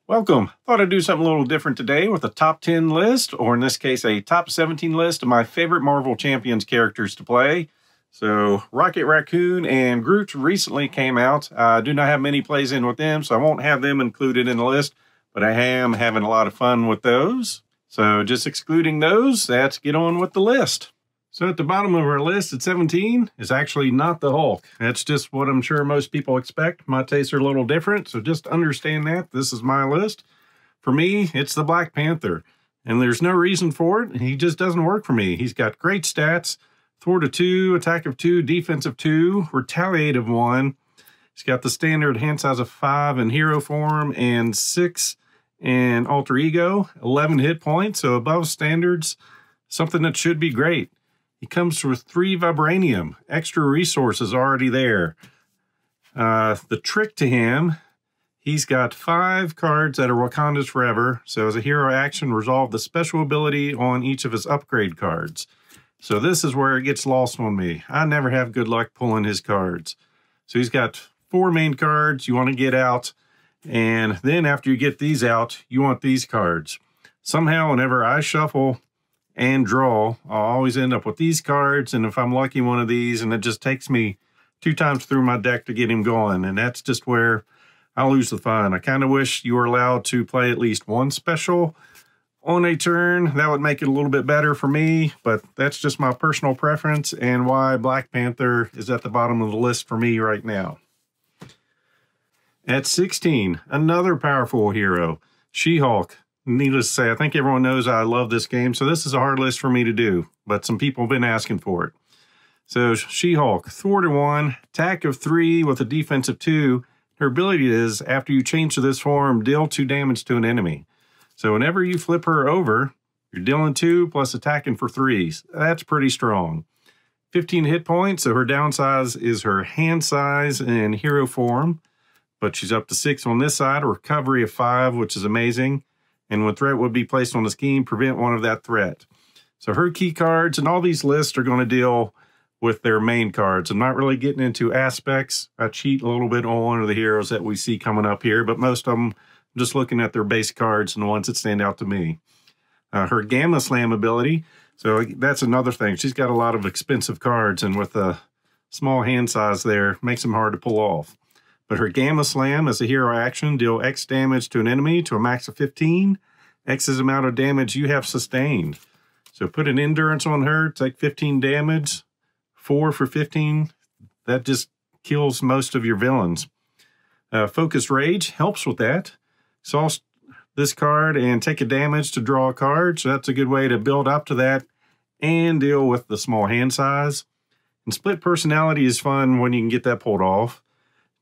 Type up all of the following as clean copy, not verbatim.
Welcome. Thought I'd do something a little different today with a top 10 list, or in this case, a top 17 list of my favorite Marvel Champions characters to play. So Rocket Raccoon and Groot recently came out. I do not have many plays in with them, so I won't have them included in the list, but I am having a lot of fun with those. So just excluding those, let's get on with the list. So at the bottom of our list at 17 is actually not the Hulk. That's just what I'm sure most people expect. My tastes are a little different, so just understand that. This is my list. For me, it's the Black Panther, and there's no reason for it. He just doesn't work for me. He's got great stats: thwart of 2, attack of 2, defense of 2, retaliate of 1. He's got the standard hand size of 5 in hero form and 6 in alter ego, 11 hit points, so above standards, something that should be great. He comes with 3 vibranium, extra resources already there. The trick to him, he's got 5 cards that are Wakanda's Forever. So as a hero action, resolve the special ability on each of his upgrade cards. So this is where it gets lost on me. I never have good luck pulling his cards. So he's got 4 main cards you want to get out. And then after you get these out, you want these cards. Somehow, whenever I shuffle and draw, I'll always end up with these cards, and if I'm lucky, one of these, and it just takes me 2 times through my deck to get him going, and that's just where I lose the fun. I kind of wish you were allowed to play at least 1 special on a turn. That would make it a little bit better for me, but that's just my personal preference and why Black Panther is at the bottom of the list for me right now. At 16, another powerful hero, She-Hulk. Needless to say, I think everyone knows I love this game, so this is a hard list for me to do, but some people have been asking for it. So She-Hulk, thwart of 1, attack of 3 with a defense of 2. Her ability is, after you change to this form, deal 2 damage to an enemy. So whenever you flip her over, you're dealing 2 plus attacking for 3. That's pretty strong. 15 hit points, so her downsize is her hand size in hero form, but she's up to 6 on this side, a recovery of 5, which is amazing. And when threat would be placed on the scheme, prevent 1 of that threat. So her key cards and all these lists are going to deal with their main cards. I'm not really getting into aspects. I cheat a little bit on one of the heroes that we see coming up here, but most of them, I'm just looking at their base cards and the ones that stand out to me. Her Gamma Slam ability, so that's another thing. She's got a lot of expensive cards, and with a small hand size there, makes them hard to pull off. But her Gamma Slam as a hero action, deal X damage to an enemy to a max of 15. X is the amount of damage you have sustained. So put an endurance on her, take 15 damage, 4 for 15. That just kills most of your villains. Focused Rage helps with that. Exhaust this card and take a damage to draw a card. So that's a good way to build up to that and deal with the small hand size. And Split Personality is fun when you can get that pulled off.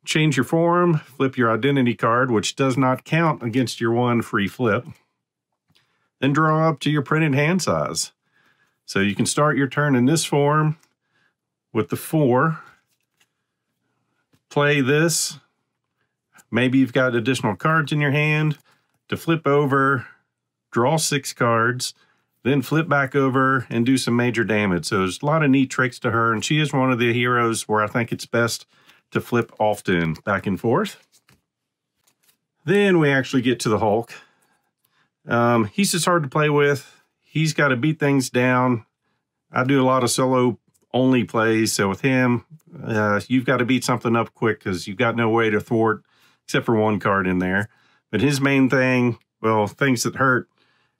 Change your form, flip your identity card, which does not count against your 1 free flip. Then draw up to your printed hand size. So you can start your turn in this form with the 4. Play this. Maybe you've got additional cards in your hand to flip over, draw 6 cards, then flip back over and do some major damage. So there's a lot of neat tricks to her, and she is one of the heroes where I think it's best to flip often back and forth. Then we actually get to the Hulk. He's just hard to play with. He's got to beat things down. I do a lot of solo only plays, so with him, you've got to beat something up quick because you've got no way to thwart except for 1 card in there. But his main thing, well, things that hurt,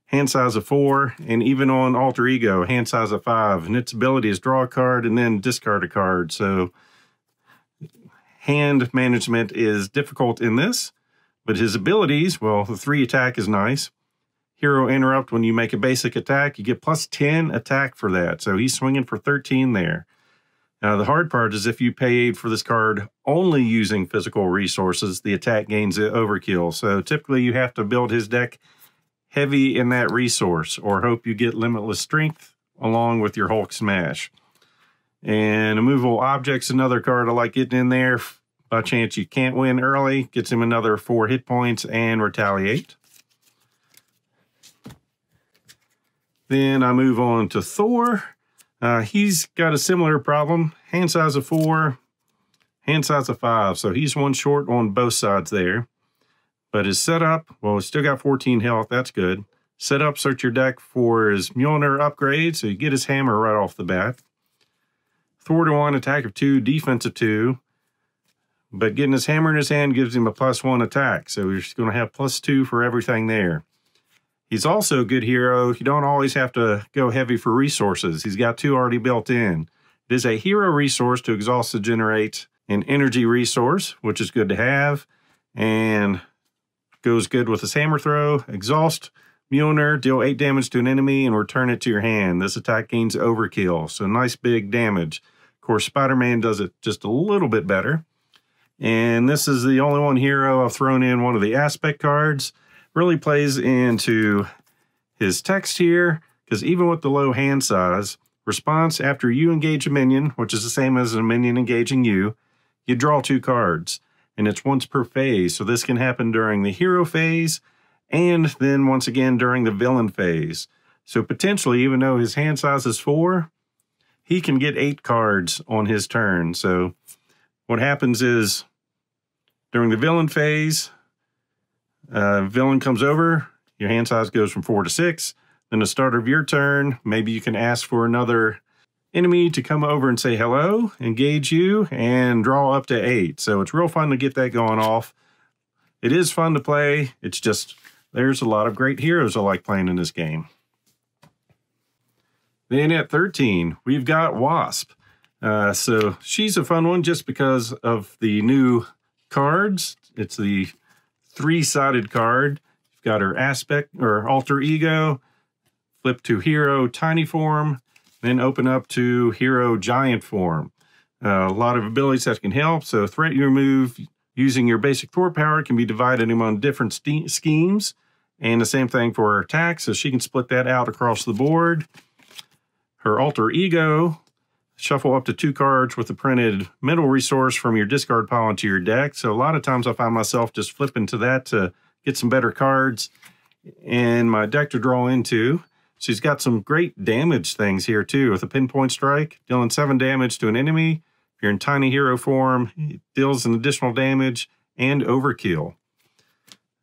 hand size of 4, and even on alter ego, hand size of 5. And its ability is draw a card and then discard a card. So hand management is difficult in this, but his abilities, well, the 3 attack is nice. Hero Interrupt, when you make a basic attack, you get plus 10 attack for that. So he's swinging for 13 there. Now, the hard part is if you paid for this card only using physical resources, the attack gains the overkill. So typically you have to build his deck heavy in that resource or hope you get Limitless Strength along with your Hulk Smash. And Immovable Object's another card I like getting in there. By chance you can't win early, gets him another 4 hit points and Retaliate. Then I move on to Thor. He's got a similar problem. Hand size of 4, hand size of 5. So he's 1 short on both sides there. But his setup, well, he's still got 14 health. That's good. Setup, search your deck for his Mjolnir upgrade, so you get his hammer right off the bat. Thor to 1, attack of 2, defense of 2. But getting his hammer in his hand gives him a +1 attack, so he's going to have +2 for everything there. He's also a good hero. You don't always have to go heavy for resources. He's got 2 already built in. It is a hero resource to exhaust to generate an energy resource, which is good to have, and goes good with his hammer throw. Exhaust Mjolnir, deal 8 damage to an enemy and return it to your hand. This attack gains overkill, so nice big damage. Of course, Spider-Man does it just a little bit better. And this is the only one hero I've thrown in one of the aspect cards. Really plays into his text here, because even with the low hand size, response after you engage a minion, which is the same as a minion engaging you, you draw 2 cards. And it's once per phase, so this can happen during the hero phase, and then once again during the villain phase. So potentially, even though his hand size is 4, he can get 8 cards on his turn. So what happens is, during the villain phase, villain comes over, your hand size goes from 4 to 6. Then the start of your turn, maybe you can ask for another enemy to come over and say hello, engage you, and draw up to 8. So it's real fun to get that going off. It is fun to play. It's just, there's a lot of great heroes I like playing in this game. Then at 13, we've got Wasp. So she's a fun one just because of the new cards. It's the 3-sided card. You've got her aspect or alter ego, flip to hero tiny form, then open up to hero giant form. A lot of abilities that can help. So threat you remove using your basic Thor power can be divided among different schemes. And the same thing for her attack, so she can split that out across the board. Her alter ego, shuffle up to 2 cards with a printed middle resource from your discard pile into your deck. So a lot of times I find myself just flipping to that to get some better cards in my deck to draw into. She's got some great damage things here too, with a pinpoint strike, dealing 7 damage to an enemy. If you're in tiny hero form, it deals an additional damage and overkill.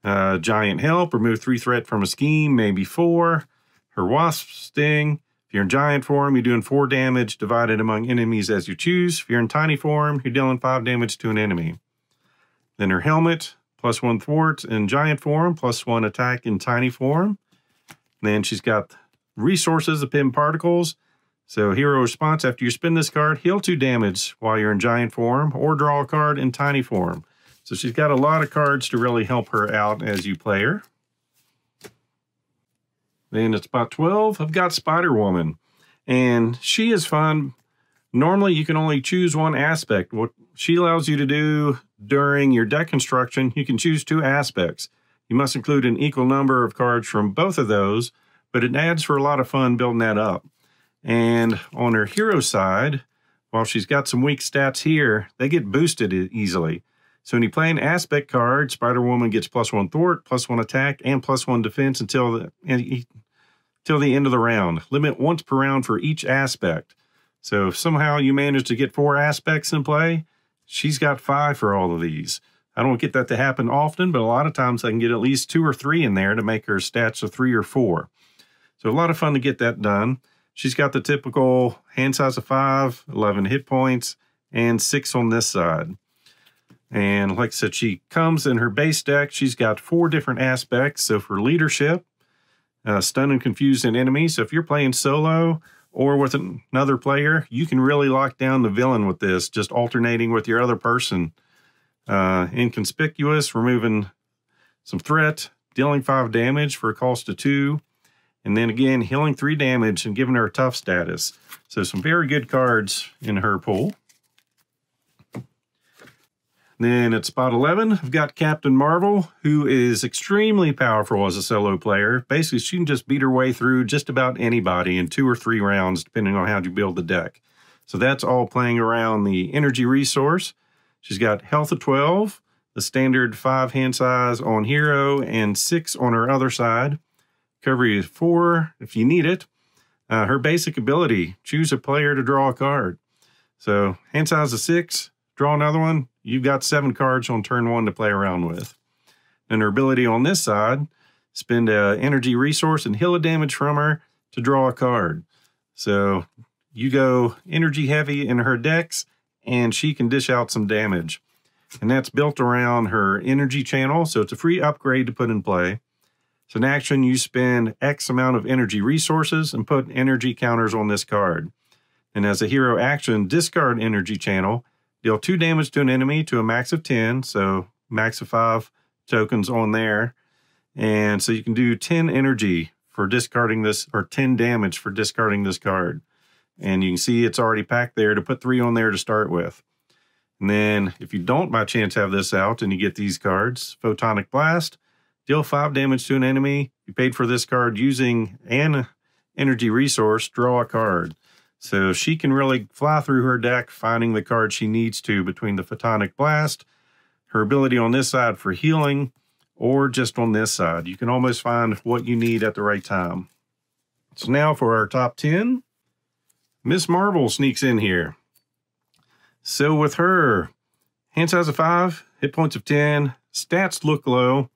Giant help, remove 3 threat from a scheme, maybe 4. Her wasp sting. If you're in giant form, you're doing 4 damage divided among enemies as you choose. If you're in tiny form, you're dealing 5 damage to an enemy. Then her helmet, +1 thwart in giant form, +1 attack in tiny form. Then she's got resources of pin particles. So hero response, after you spin this card, heal 2 damage while you're in giant form, or draw a card in tiny form. So she's got a lot of cards to really help her out as you play her. Then it's about 12. I've got Spider-Woman, and she is fun. Normally, you can only choose one aspect. What she allows you to do during your deck construction, you can choose 2 aspects. You must include an equal number of cards from both of those, but it adds for a lot of fun building that up. And on her hero side, while she's got some weak stats here, they get boosted easily. So when you play an aspect card, Spider-Woman gets +1 thwart, +1 attack, and +1 defense until the end of the round. Limit once per round for each aspect. So if somehow you manage to get 4 aspects in play, she's got 5 for all of these. I don't get that to happen often, but a lot of times I can get at least 2 or 3 in there to make her stats a 3 or 4. So a lot of fun to get that done. She's got the typical hand size of 5, 11 hit points, and 6 on this side. And like I said, she comes in her base deck. She's got 4 different aspects. So for leadership, stun and confuse an enemy. So if you're playing solo or with another player, you can really lock down the villain with this, just alternating with your other person. Inconspicuous, removing some threat, dealing 5 damage for a cost of 2. And then again, healing 3 damage and giving her a tough status. So some very good cards in her pool. Then at spot 11, I've got Captain Marvel, who is extremely powerful as a solo player. Basically, she can just beat her way through just about anybody in 2 or 3 rounds, depending on how you build the deck. So that's all playing around the energy resource. She's got health of 12, the standard 5 hand size on hero, and 6 on her other side. Recovery is 4 if you need it. Her basic ability, choose a player to draw a card. So hand size of 6, draw another one. You've got 7 cards on turn 1 to play around with. And her ability on this side, spend an energy resource and heal a damage from her to draw a card. So you go energy heavy in her decks, and she can dish out some damage. And that's built around her energy channel, so it's a free upgrade to put in play. So in action, you spend X amount of energy resources and put energy counters on this card. And as a hero action, discard energy channel, deal 2 damage to an enemy to a max of 10, so max of 5 tokens on there. And so you can do 10 energy for discarding this, or 10 damage for discarding this card. And you can see it's already packed there to put 3 on there to start with. And then if you don't by chance have this out and you get these cards, Photonic Blast, deal 5 damage to an enemy. You paid for this card using an energy resource, draw a card. So she can really fly through her deck, finding the card she needs to between the Photonic Blast, her ability on this side for healing, or just on this side. You can almost find what you need at the right time. So now for our top 10, Miss Marvel sneaks in here. So with her, hand size of 5, hit points of 10, stats look low.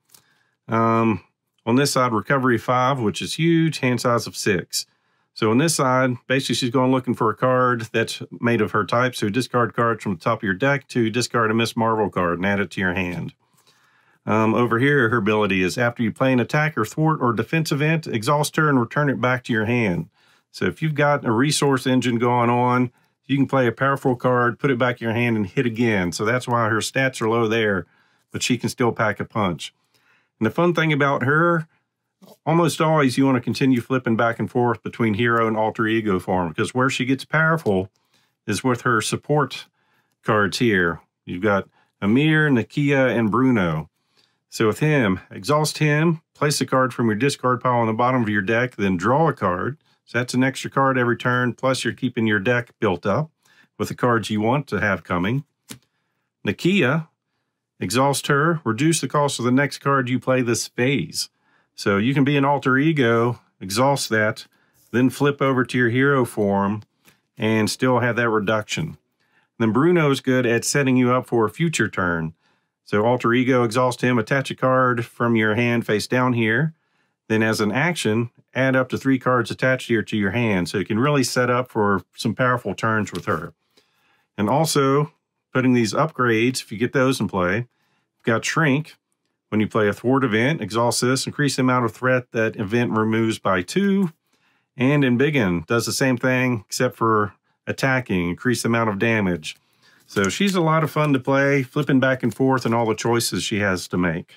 On this side, recovery 5, which is huge, hand size of 6. So on this side, basically she's going looking for a card that's made of her type. So discard cards from the top of your deck to discard a Miss Marvel card and add it to your hand. Over here, her ability is after you play an attack or thwart or defense event, exhaust her and return it back to your hand. So if you've got a resource engine going on, you can play a powerful card, put it back in your hand, and hit again. So that's why her stats are low there, but she can still pack a punch. And the fun thing about her, almost always you want to continue flipping back and forth between hero and alter ego form, because where she gets powerful is with her support cards here. You've got Amir, Nakia, and Bruno. So with him, exhaust him, place a card from your discard pile on the bottom of your deck, then draw a card. So that's an extra card every turn, plus you're keeping your deck built up with the cards you want to have coming. Nakia, exhaust her, reduce the cost of the next card you play this phase. So you can be an alter ego, exhaust that, then flip over to your hero form and still have that reduction. Then Bruno is good at setting you up for a future turn. So alter ego, exhaust him, attach a card from your hand face down here. Then as an action, add up to 3 cards attached here to your hand. So you can really set up for some powerful turns with her. And also, putting these upgrades, if you get those in play, you've got Shrink. When you play a thwart event, exhaust this, increase the amount of threat that event removes by 2. And Embiggen does the same thing, except for attacking, increase the amount of damage. So she's a lot of fun to play, flipping back and forth and all the choices she has to make.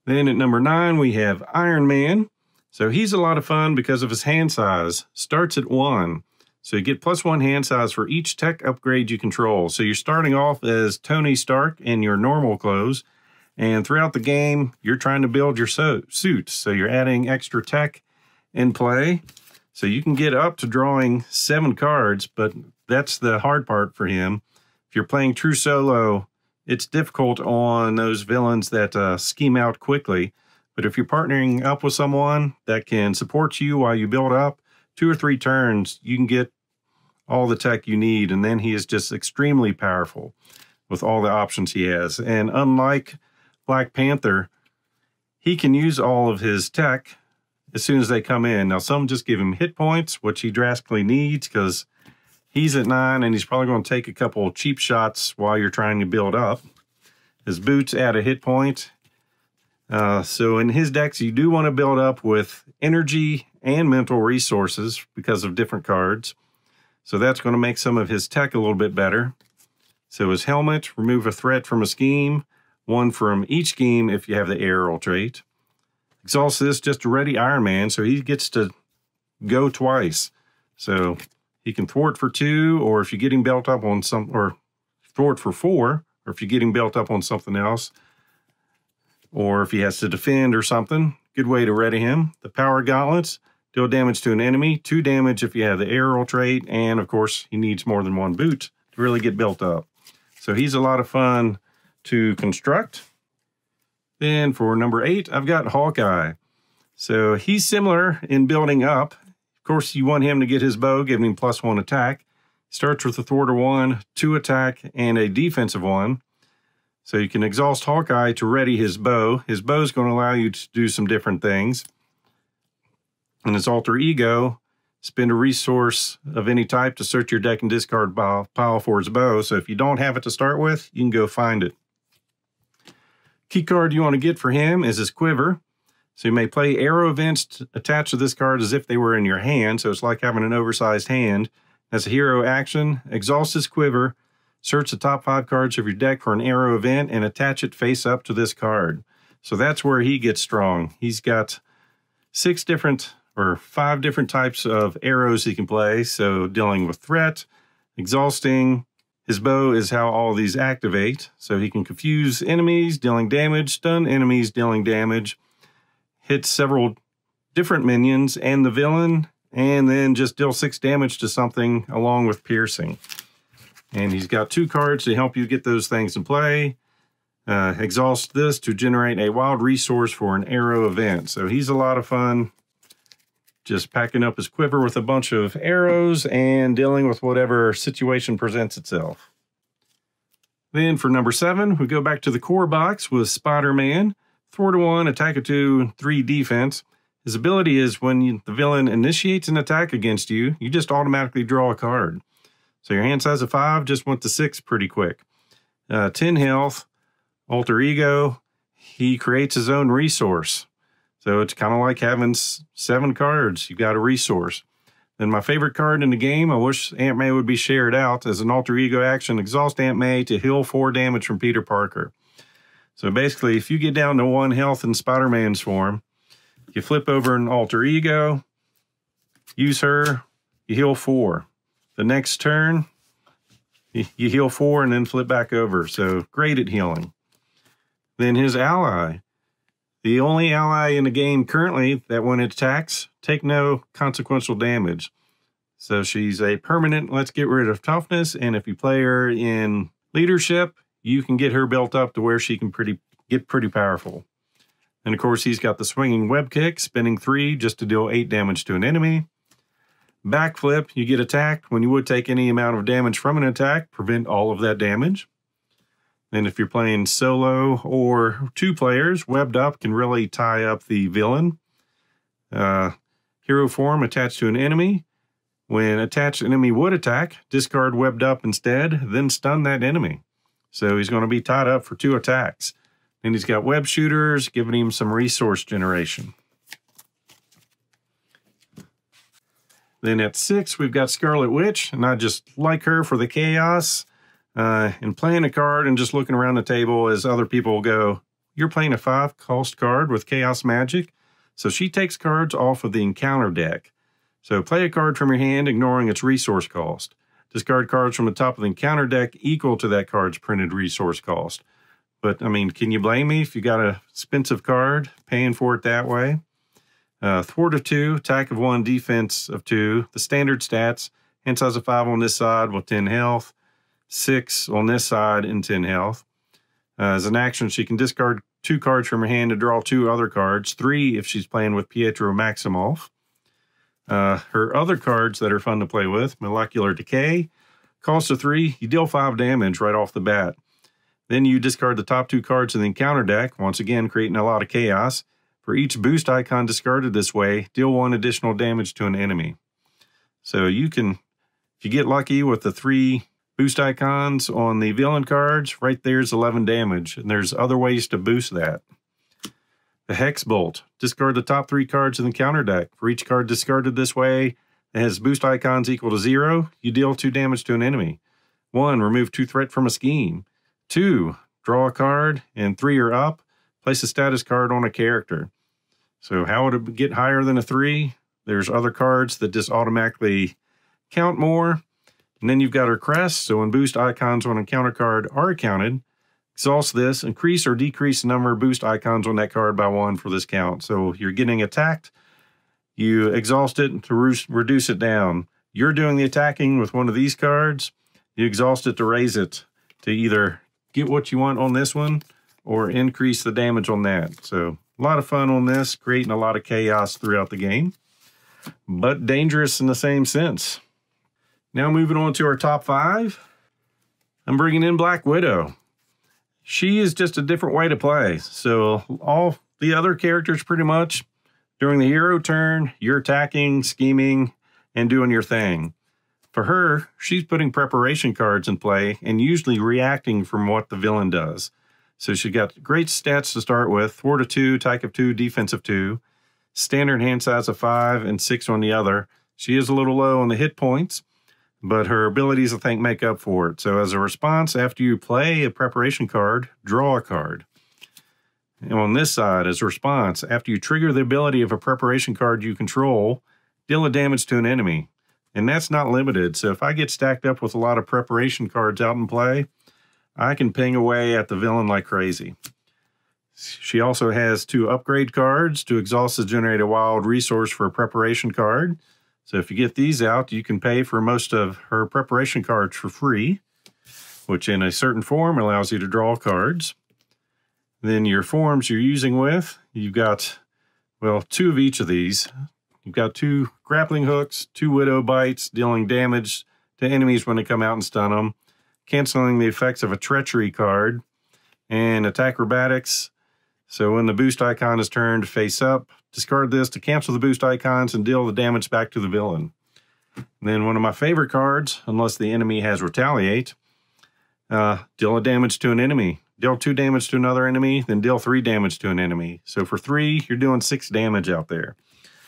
Then at number 9, we have Iron Man. So he's a lot of fun because of his hand size. Starts at 1. So you get +1 hand size for each tech upgrade you control. So you're starting off as Tony Stark in your normal clothes. And throughout the game, you're trying to build your suit. So you're adding extra tech in play. So you can get up to drawing 7 cards, but that's the hard part for him. If you're playing true solo, it's difficult on those villains that scheme out quickly. But if you're partnering up with someone that can support you while you build up, 2 or 3 turns, you can get all the tech you need. And then he is just extremely powerful with all the options he has. And unlike Black Panther, he can use all of his tech as soon as they come in. Now, some just give him hit points, which he drastically needs because he's at 9 and he's probably going to take a couple cheap shots while you're trying to build up. His boots add a hit point. So in his decks, you do want to build up with energy and mental resources because of different cards. So that's going to make some of his tech a little bit better. So his helmet, remove a threat from a scheme, 1 from each scheme if you have the aerial trait. Exhaust this just to ready Iron Man, so he gets to go twice. So he can thwart for 2, or if you're getting built up on some, or thwart for 4, or if you're getting built up on something else, or if he has to defend or something. Good way to ready him. The Power Gauntlets, deal damage to an enemy, 2 damage if you have the aerial trait, and of course he needs more than 1 boot to really get built up. So he's a lot of fun to construct. Then for number 8, I've got Hawkeye. So he's similar in building up. Of course, you want him to get his bow, giving him +1 attack. Starts with a thwart of 1, 2 attack, and a defensive 1. So you can exhaust Hawkeye to ready his bow. His bow is going to allow you to do some different things. And his alter ego, spend a resource of any type to search your deck and discard pile for his bow. So if you don't have it to start with, you can go find it. Key card you want to get for him is his quiver. So you may play arrow events attached to this card as if they were in your hand. So it's like having an oversized hand. As a hero action, exhaust his quiver, search the top 5 cards of your deck for an arrow event and attach it face up to this card. So that's where he gets strong. He's got 5 different types of arrows he can play. So dealing with threat, exhausting. His bow is how all these activate. So he can confuse enemies, dealing damage, stun enemies, dealing damage, hit several different minions and the villain, and then just deal 6 damage to something along with piercing. And he's got 2 cards to help you get those things in play. Exhaust this to generate a wild resource for an arrow event. So he's a lot of fun, just packing up his quiver with a bunch of arrows and dealing with whatever situation presents itself. Then for number 7, we go back to the core box with Spider-Man. 4-1, attack of 2, 3 defense. His ability is when the villain initiates an attack against you, you just automatically draw a card. So your hand size of 5 just went to 6 pretty quick. 10 health, alter ego, he creates his own resource. So it's kind of like having 7 cards. You got a resource. Then my favorite card in the game, I wish Aunt May would be shared out as an alter ego action. Exhaust Aunt May to heal 4 damage from Peter Parker. So basically, if you get down to 1 health in Spider-Man's form, you flip over an alter ego, use her, you heal 4. The next turn, you heal 4 and then flip back over. So great at healing. Then his ally. The only ally in the game currently that when it attacks, take no consequential damage. So she's a permanent, let's get rid of toughness. And if you play her in leadership, you can get her built up to where she can get pretty powerful. And of course, he's got the swinging web kick, spinning 3 just to deal 8 damage to an enemy. Backflip, you get attacked when you would take any amount of damage from an attack, prevent all of that damage. And if you're playing solo or 2 players, webbed up can really tie up the villain. Hero form attached to an enemy. When attached enemy would attack, discard webbed up instead, then stun that enemy. So he's going to be tied up for 2 attacks. And he's got web shooters, giving him some resource generation. Then at 6, we've got Scarlet Witch, and I just like her for the chaos. And playing a card and just looking around the table as other people go, you're playing a 5-cost card with chaos magic. So she takes cards off of the encounter deck. So play a card from your hand, ignoring its resource cost. Discard cards from the top of the encounter deck equal to that card's printed resource cost. But, I mean, can you blame me if you got an expensive card, paying for it that way? Thwart of 2, attack of 1, defense of 2. The standard stats, hand size of 5 on this side with 10 health. 6 on this side and 10 health. As an action, she can discard 2 cards from her hand to draw 2 other cards. 3 if she's playing with Pietro Maximoff. Her other cards that are fun to play with, Molecular Decay. Cost of 3, you deal 5 damage right off the bat. Then you discard the top 2 cards in the encounter deck, once again creating a lot of chaos. For each boost icon discarded this way, deal 1 additional damage to an enemy. So you can, if you get lucky with the 3 boost icons on the villain cards, right there's 11 damage. And there's other ways to boost that. The Hex Bolt. Discard the top 3 cards in the counter deck. For each card discarded this way that has boost icons equal to 0, you deal 2 damage to an enemy. 1, remove 2 threat from a scheme. 2, draw a card. And 3 or up, place a status card on a character. So how would it get higher than a 3? There's other cards that just automatically count more. And then you've got her crest. So when boost icons on a counter card are counted, exhaust this, increase or decrease the number of boost icons on that card by 1 for this count. So you're getting attacked, you exhaust it to reduce it down. You're doing the attacking with one of these cards, you exhaust it to raise it to either get what you want on this one or increase the damage on that. So a lot of fun on this, creating a lot of chaos throughout the game, but dangerous in the same sense. Now moving on to our top 5, I'm bringing in Black Widow. She is just a different way to play. So all the other characters pretty much, during the hero turn, you're attacking, scheming, and doing your thing. For her, she's putting preparation cards in play and usually reacting from what the villain does. So she's got great stats to start with: thwart of 2, attack of 2, defense of 2, standard hand size of 5, and 6 on the other. She is a little low on the hit points, but her abilities, I think, make up for it. So as a response, after you play a preparation card, draw a card. And on this side, as a response, after you trigger the ability of a preparation card you control, deal a damage to an enemy. And that's not limited. So if I get stacked up with a lot of preparation cards out in play, I can ping away at the villain like crazy. She also has 2 upgrade cards. To exhaust to generate a wild resource for a preparation card. So if you get these out, you can pay for most of her preparation cards for free, which in a certain form allows you to draw cards. Then your forms you're using with, you've got, well, 2 of each of these. You've got 2 grappling hooks, 2 widow bites, dealing damage to enemies when they come out and stun them, canceling the effects of a treachery card, and attack acrobatics. So when the boost icon is turned face up, discard this to cancel the boost icons and deal the damage back to the villain. And then one of my favorite cards, unless the enemy has retaliate, deal a damage to an enemy. Deal 2 damage to another enemy, then deal 3 damage to an enemy. So for 3, you're doing 6 damage out there.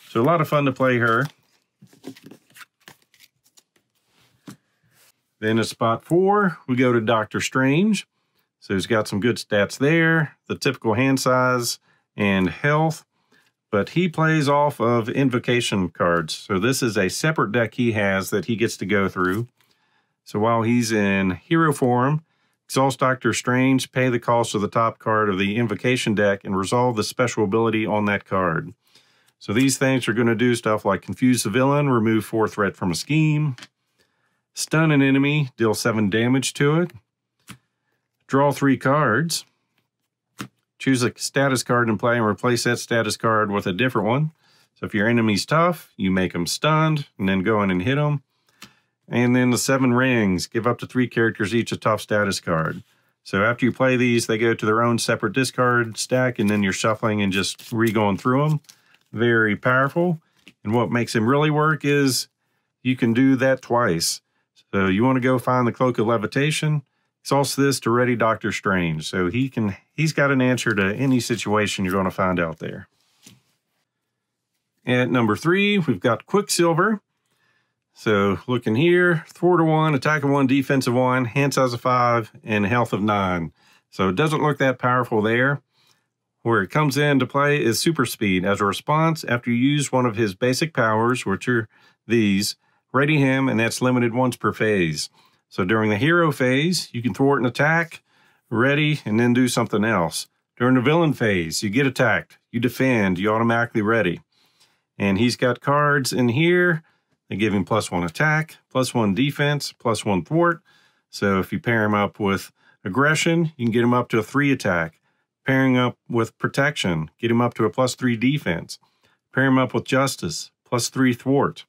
So a lot of fun to play her. Then at spot 4, we go to Doctor Strange. So he's got some good stats there, the typical hand size and health, but he plays off of invocation cards. So this is a separate deck he has that he gets to go through. So while he's in hero form, exhaust Doctor Strange, pay the cost of the top card of the invocation deck, and resolve the special ability on that card. So these things are going to do stuff like confuse the villain, remove 4 threat from a scheme, stun an enemy, deal 7 damage to it, draw 3 cards, choose a status card in play and replace that status card with a different one. So if your enemy's tough, you make them stunned and then go in and hit them. And then the 7 rings, give up to 3 characters each a tough status card. So after you play these, they go to their own separate discard stack, and then you're shuffling and just re-going through them. Very powerful. And what makes him really work is you can do that twice. So you want to go find the Cloak of Levitation, exhaust this to ready Doctor Strange. So he's got an answer to any situation you're going to find out there. At number 3, we've got Quicksilver. So looking here, thwart of 1, attack of 1, defense of 1, hand size of 5, and health of 9. So it doesn't look that powerful there. Where it comes into play is super speed. As a response, after you use one of his basic powers, which are these, ready him, and that's limited once per phase. So during the hero phase, you can thwart an attack, ready, and then do something else. During the villain phase, you get attacked, you defend, you automatically ready. And he's got cards in here. They give him +1 attack, +1 defense, +1 thwart. So if you pair him up with aggression, you can get him up to a 3 attack. Pairing up with protection, get him up to a +3 defense. Pair him up with justice, +3 thwart.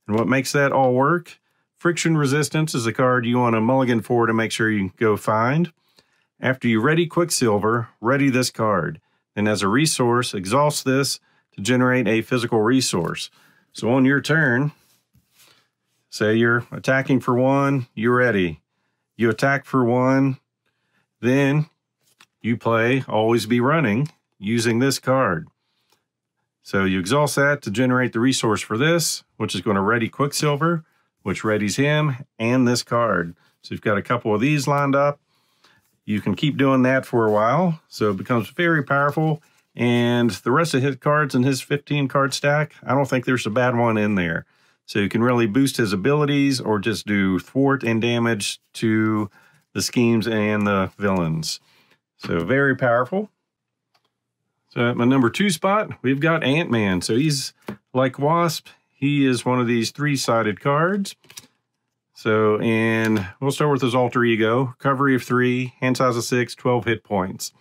And what makes that all work? Friction resistance is a card you want to mulligan for to make sure you can go find. After you ready Quicksilver, ready this card. Then as a resource, exhaust this to generate a physical resource. So on your turn, say you're attacking for 1, you're ready. You attack for 1, then you play Always Be Running using this card. So you exhaust that to generate the resource for this, which is going to ready Quicksilver, which readies him and this card. So you've got a couple of these lined up. You can keep doing that for a while. So it becomes very powerful. And the rest of his cards in his 15 card stack, I don't think there's a bad one in there. So you can really boost his abilities or just do thwart and damage to the schemes and the villains. So very powerful. So at my number 2 spot, we've got Ant-Man. So he's like Wasp. He is one of these 3-sided cards. So, and we'll start with his alter ego. Recovery of 3, hand size of 6, 12 hit points.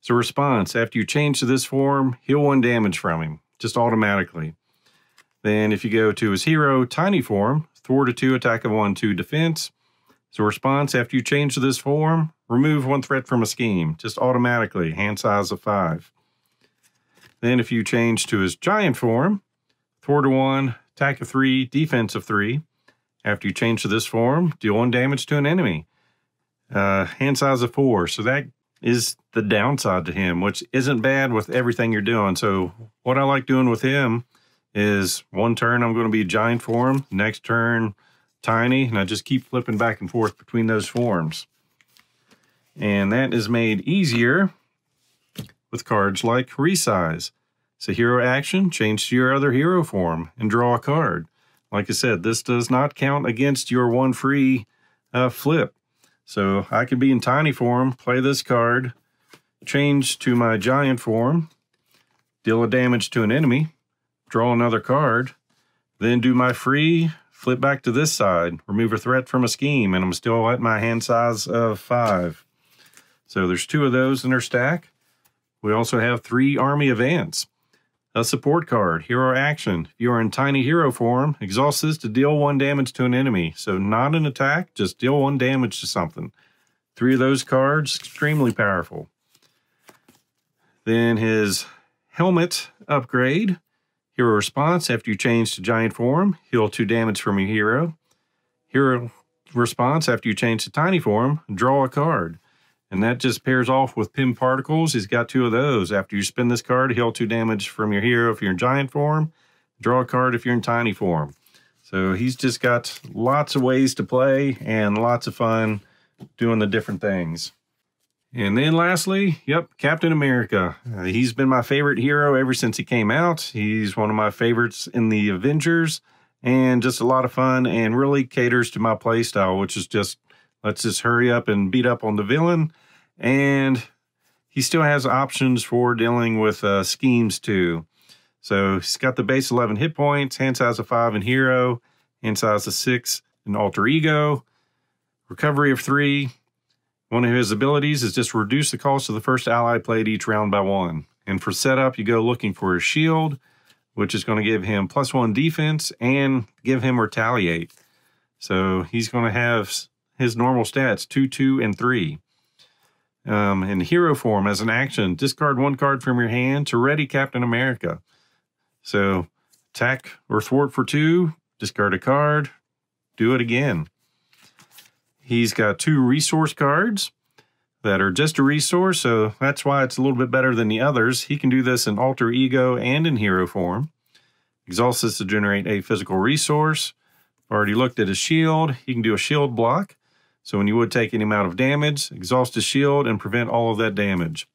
So response, after you change to this form, heal 1 damage from him, just automatically. Then if you go to his hero, tiny form, thwart of 2, attack of 1, 2 defense. So response, after you change to this form, remove 1 threat from a scheme, just automatically, hand size of 5. Then if you change to his giant form, thwart of 1, attack of 3, defense of 3. After you change to this form, deal 1 damage to an enemy. Hand size of 4. So that is the downside to him, which isn't bad with everything you're doing. So what I like doing with him is 1 turn I'm going to be giant form, next turn tiny, and I just keep flipping back and forth between those forms. And that is made easier with cards like Resize. So hero action, change to your other hero form and draw a card. Like I said, this does not count against your 1 free flip. So I could be in tiny form, play this card, change to my giant form, deal a damage to an enemy, draw another card, then do my free, flip back to this side, remove a threat from a scheme, and I'm still at my hand size of 5. So there's 2 of those in our stack. We also have 3 army events. A support card, hero action. If you are in tiny hero form, exhaust this to deal 1 damage to an enemy. So not an attack, just deal 1 damage to something. 3 of those cards, extremely powerful. Then his helmet upgrade. Hero response, after you change to giant form, heal 2 damage from your hero. Hero response, after you change to tiny form, draw a card. And that just pairs off with Pim Particles. He's got 2 of those. After you spin this card, heal 2 damage from your hero if you're in giant form. Draw a card if you're in tiny form. So he's just got lots of ways to play and lots of fun doing the different things. And then lastly, yep, Captain America. He's been my favorite hero ever since he came out. He's one of my favorites in the Avengers and just a lot of fun and really caters to my play style, which is just, let's just hurry up and beat up on the villain. And he still has options for dealing with schemes too. So he's got the base 11 hit points, hand size of 5 in hero, hand size of 6 in alter ego, recovery of 3. One of his abilities is just reduce the cost of the first ally played each round by 1. And for setup, you go looking for his shield, which is going to give him +1 defense and give him retaliate. So he's going to have his normal stats, 2, 2, and 3. In hero form, as an action, discard 1 card from your hand to ready Captain America. So attack or thwart for 2, discard a card, do it again. He's got 2 resource cards that are just a resource, so that's why it's a little bit better than the others. He can do this in alter ego and in hero form. Exhaust this to generate a physical resource. Already looked at his shield. He can do a shield block. So when you would take any amount of damage, exhaust his shield and prevent all of that damage.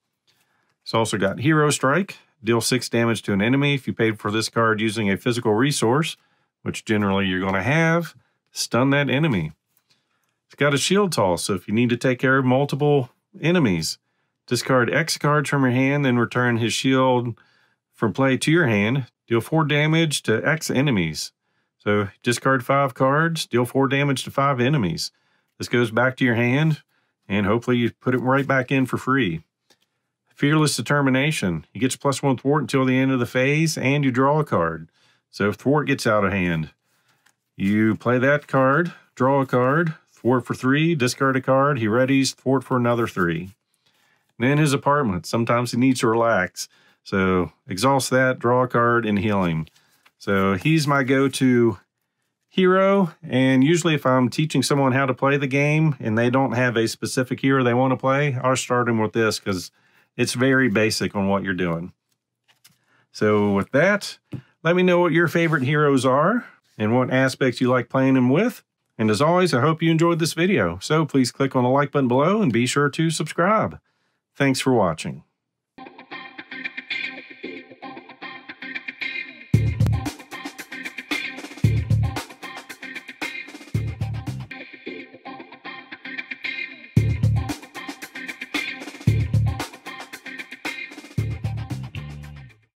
He's also got Hero Strike. Deal 6 damage to an enemy if you paid for this card using a physical resource, which generally you're going to have. Stun that enemy. He's got a Shield Toss, so if you need to take care of multiple enemies, discard X cards from your hand, then return his shield from play to your hand. Deal 4 damage to X enemies. So discard 5 cards, deal 4 damage to 5 enemies. This goes back to your hand, and hopefully you put it right back in for free. Fearless Determination. He gets +1 thwart until the end of the phase, and you draw a card. So if thwart gets out of hand, you play that card, draw a card, thwart for 3, discard a card, he readies, thwart for another 3. And then his apartment. Sometimes he needs to relax. So exhaust that, draw a card, and heal him. So he's my go-to hero, and usually if I'm teaching someone how to play the game and they don't have a specific hero they want to play, I'll start them with this because it's very basic on what you're doing. So with that, let me know what your favorite heroes are and what aspects you like playing them with. And as always, I hope you enjoyed this video. So please click on the like button below and be sure to subscribe. Thanks for watching.